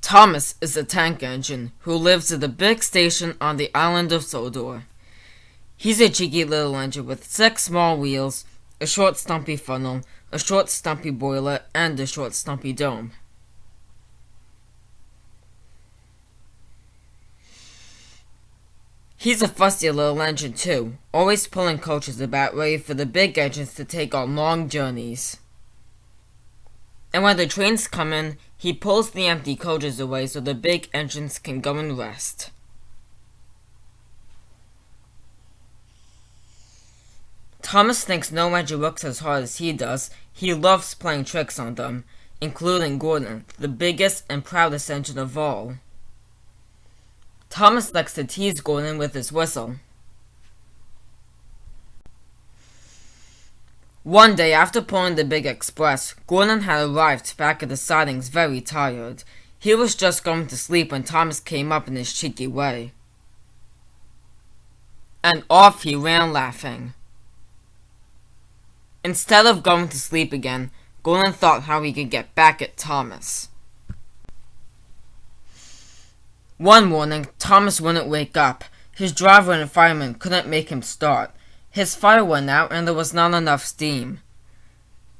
Thomas is a tank engine who lives at the big station on the island of Sodor. He's a cheeky little engine with 6 small wheels, a short stumpy funnel, a short stumpy boiler, and a short stumpy dome. He's a fussy little engine too, always pulling coaches about ready for the big engines to take on long journeys. And when the trains come in, he pulls the empty coaches away so the big engines can go and rest. Thomas thinks no engine works as hard as he does. He loves playing tricks on them, including Gordon, the biggest and proudest engine of all. Thomas likes to tease Gordon with his whistle. One day after pulling the big express, Gordon had arrived back at the sidings very tired. He was just going to sleep when Thomas came up in his cheeky way. And off he ran laughing. Instead of going to sleep again, Gordon thought how he could get back at Thomas. One morning, Thomas wouldn't wake up. His driver and fireman couldn't make him start. His fire went out and there was not enough steam.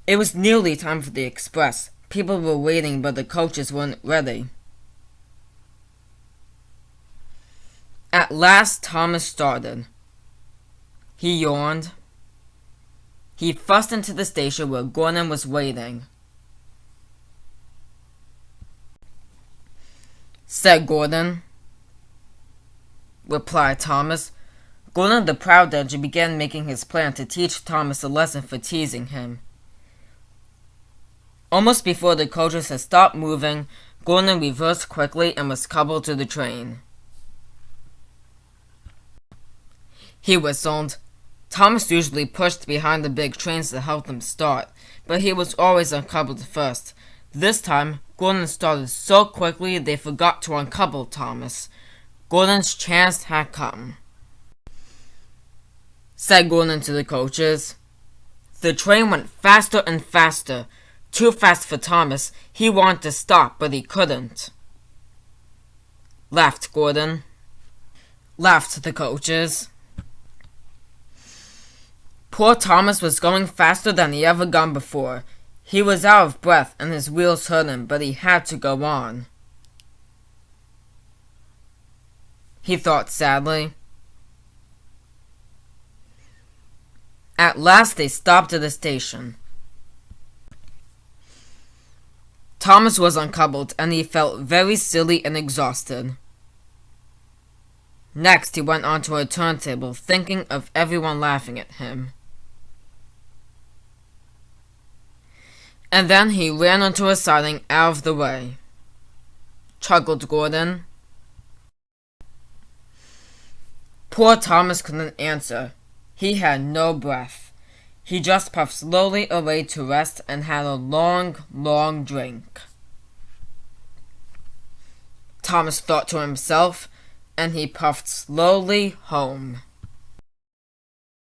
It was nearly time for the express. People were waiting, but the coaches weren't ready. At last, Thomas started. He yawned. He fussed into the station where Gordon was waiting. "Said Gordon," replied Thomas. Gordon the proud engine began making his plan to teach Thomas a lesson for teasing him. Almost before the coaches had stopped moving, Gordon reversed quickly and was coupled to the train. He whistled. Thomas usually pushed behind the big trains to help them start, but he was always uncoupled first. This time, Gordon started so quickly they forgot to uncouple Thomas. Gordon's chance had come. Said Gordon to the coaches. The train went faster and faster. Too fast for Thomas. He wanted to stop, but he couldn't. Laughed Gordon. Laughed the coaches. Poor Thomas was going faster than he ever gone before. He was out of breath and his wheels hurt him, but he had to go on. He thought sadly. At last they stopped at the station. Thomas was uncoupled and he felt very silly and exhausted. Next he went onto a turntable, thinking of everyone laughing at him. And then he ran onto a siding out of the way. Chuckled Gordon. Poor Thomas couldn't answer. He had no breath. He just puffed slowly away to rest and had a long, long drink. Thomas thought to himself, and he puffed slowly home.